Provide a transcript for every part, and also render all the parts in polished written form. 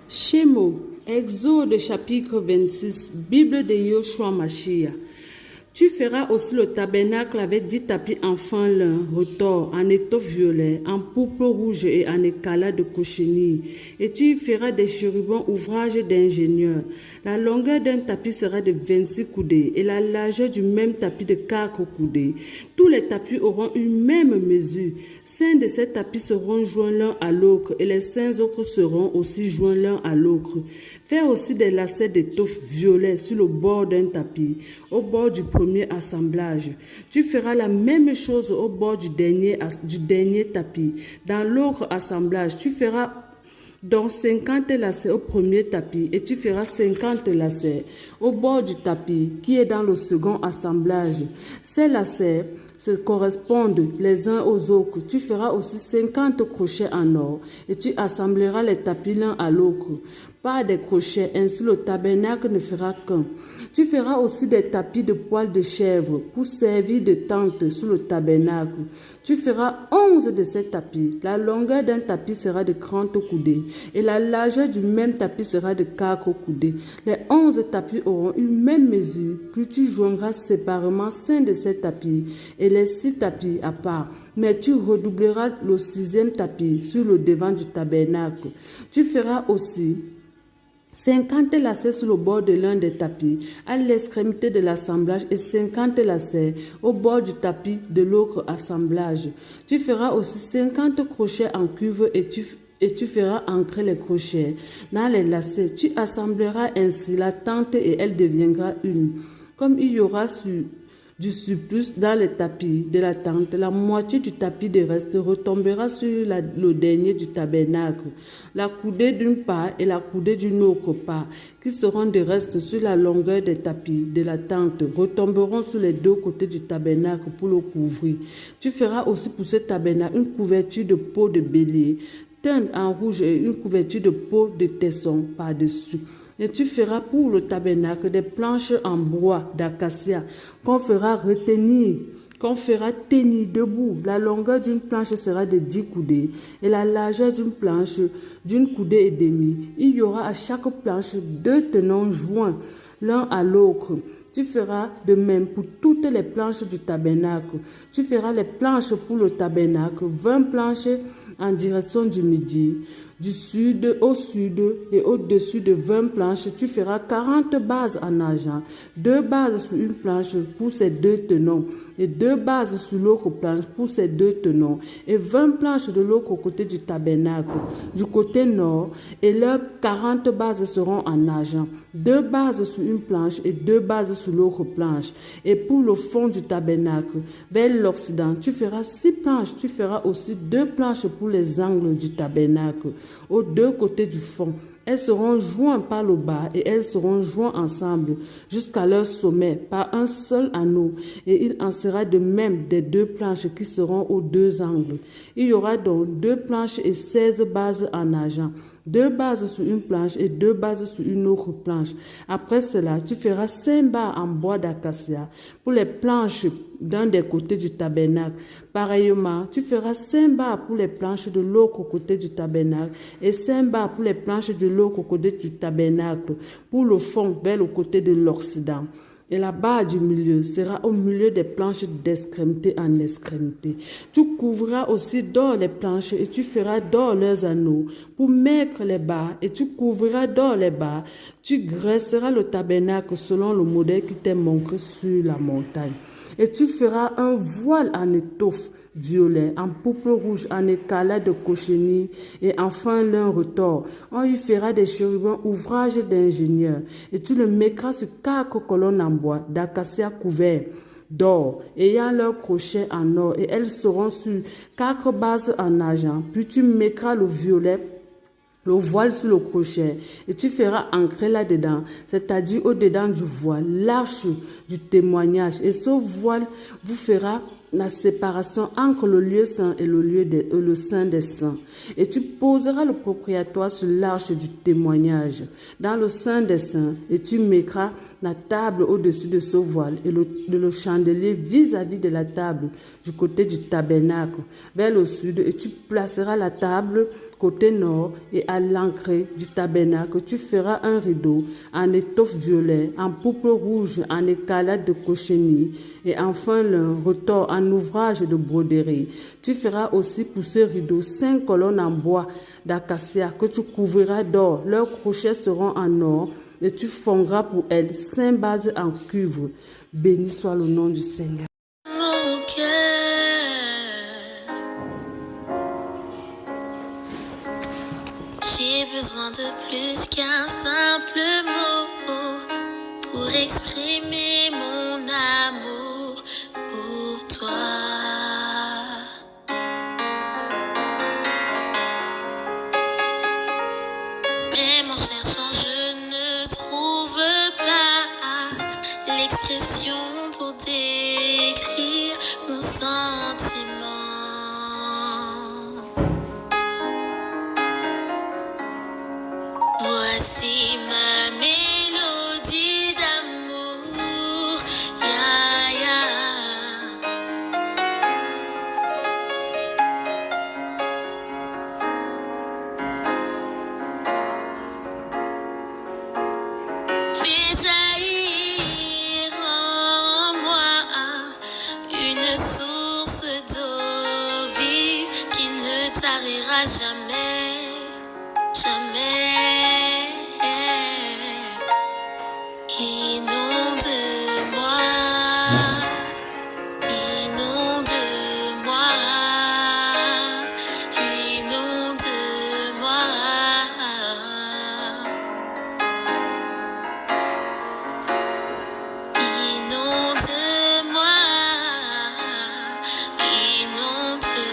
Shemo, Exode chapitre 26, Bible de Yoshua Mashiach. Tu feras aussi le tabernacle avec 10 tapis en fin lin, retors, en étoffe violet, en pourpre rouge et en écalat de cochenille. Et tu y feras des chérubins ouvrage d'ingénieur. La longueur d'un tapis sera de 26 coudées et la largeur du même tapis de 4 coudées. Tous les tapis auront une même mesure. 5 de ces tapis seront joints l'un à l'autre et les 5 autres seront aussi joints l'un à l'autre. Fais aussi des lacets d'étoffe violet sur le bord d'un tapis, au bord du premier assemblage. Tu feras la même chose au bord du dernier tapis. Dans l'autre assemblage, tu feras donc 50 lacets au premier tapis et tu feras 50 lacets au bord du tapis qui est dans le second assemblage. Ces lacets se correspondent les uns aux autres. Tu feras aussi 50 crochets en or et tu assembleras les tapis l'un à l'autre par des crochets, ainsi le tabernacle ne fera qu'un. Tu feras aussi des tapis de poils de chèvre pour servir de tente sur le tabernacle. Tu feras 11 de ces tapis. La longueur d'un tapis sera de 30 coudées et la largeur du même tapis sera de 4 coudées. Les 11 tapis auront une même mesure, puis tu joindras séparément 5 de ces tapis et les 6 tapis à part. Mais tu redoubleras le 6e tapis sur le devant du tabernacle. Tu feras aussi 50 lacets sur le bord de l'un des tapis, à l'extrémité de l'assemblage, et 50 lacets au bord du tapis de l'autre assemblage. Tu feras aussi 50 crochets en cuivre et tu feras ancrer les crochets dans les lacets. Tu assembleras ainsi la tente et elle deviendra une. Comme il y aura du surplus dans les tapis de la tente, la moitié du tapis de reste retombera sur le dernier du tabernacle. La coudée d'une part et la coudée d'une autre part, qui seront de reste sur la longueur des tapis de la tente, retomberont sur les deux côtés du tabernacle pour le couvrir. Tu feras aussi pour ce tabernacle une couverture de peau de bélier, teinte en rouge et une couverture de peau de tesson par-dessus. Et tu feras pour le tabernacle des planches en bois d'acacia qu'on fera tenir debout. La longueur d'une planche sera de 10 coudées et la largeur d'une planche d'une coudée et demie. Il y aura à chaque planche 2 tenons joints l'un à l'autre. Tu feras de même pour toutes les planches du tabernacle. Tu feras les planches pour le tabernacle, 20 planches en direction du midi. Du sud au sud et au-dessus de 20 planches, tu feras 40 bases en argent, 2 bases sur une planche pour ces 2 tenons et 2 bases sur l'autre planche pour ces 2 tenons et 20 planches de l'autre côté du tabernacle, du côté nord, et leurs 40 bases seront en argent, 2 bases sur une planche et 2 bases sur l'autre planche. Et pour le fond du tabernacle, vers l'occident, tu feras 6 planches, tu feras aussi 2 planches pour les angles du tabernacle aux 2 côtés du fond. Elles seront jointes par le bas et elles seront jointes ensemble jusqu'à leur sommet par un seul anneau. Et il en sera de même des 2 planches qui seront aux 2 angles. Il y aura donc 2 planches et 16 bases en argent, 2 bases sur une planche et 2 bases sur une autre planche. Après cela, tu feras 5 barres en bois d'acacia pour les planches d'un des côtés du tabernacle. Pareillement, tu feras 5 barres pour les planches de l'autre côté du tabernacle et 5 barres pour les planches de l'autre côté du tabernacle, pour le fond vers le côté de l'occident. Et la barre du milieu sera au milieu des planches d'extrémité en extrémité. Tu couvriras aussi d'or les planches et tu feras d'or leurs anneaux pour mettre les barres et tu couvriras d'or les barres. Tu graisseras le tabernacle selon le modèle qui t'est montré sur la montagne. Et tu feras un voile en étoffe violet, en pourpre rouge, en écalat de cochenille et enfin lin retors. On y fera des chérubins ouvrage d'ingénieur et tu le mettras sur 4 colonnes en bois d'acacia couvert d'or, ayant leurs crochets en or et elles seront sur 4 bases en argent. Puis tu mettras le voile sur le crochet et tu feras ancrer là-dedans, c'est-à-dire au-dedans du voile, l'arche du témoignage. Et ce voile vous fera la séparation entre le lieu saint et le saint des saints. Et tu poseras le propitiatoire sur l'arche du témoignage dans le saint des saints et tu mettras la table au-dessus de ce voile et le chandelier vis-à-vis de la table du côté du tabernacle vers le sud et tu placeras la table côté nord, et à l'entrée du tabernacle, tu feras un rideau en étoffe violet, en pourpre rouge, en écarlate de cochenille, et enfin l'un retors en ouvrage de broderie. Tu feras aussi pour ce rideau 5 colonnes en bois d'acacia que tu couvriras d'or. Leurs crochets seront en or, et tu fondras pour elles 5 bases en cuivre. Béni soit le nom du Seigneur. Mon cœur, j'ai besoin de plus qu'un simple mot pour exprimer mon amour pour toi. Même en cherchant, je ne trouve pas l'expression pour décrire mon sentiment. Voici ma mélodie d'amour, ya ya. Fais jaillir en moi une source d'eau vive qui ne tarira jamais, jamais. Inonde-moi, inonde-moi, inonde-moi. Inonde-moi, inonde-moi,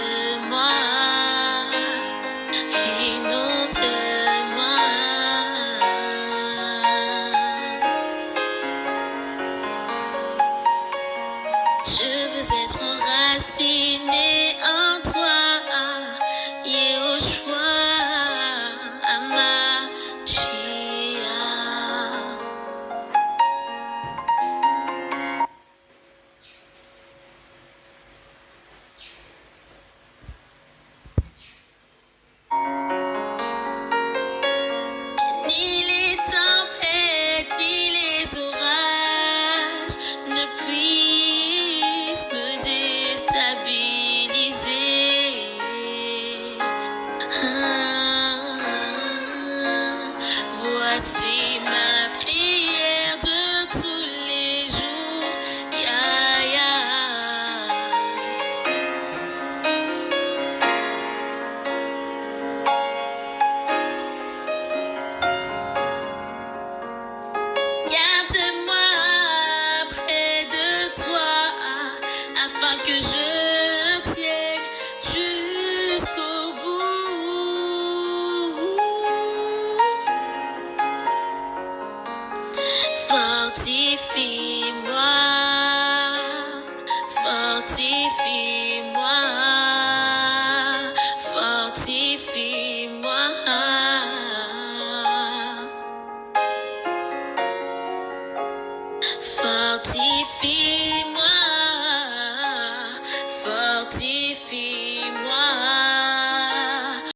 inonde-moi. Je veux être enraciné en toi, Yehoshua, Hamashiach. Ni les tempêtes, ni les orages ne puissent me déstabiliser. Voici ma prière de tous les jours, ya ya. Garde-moi près de toi, afin que je tienne jusqu'au bout. Fortifie-moi, fortifie-moi, fortifie-moi. Fortifie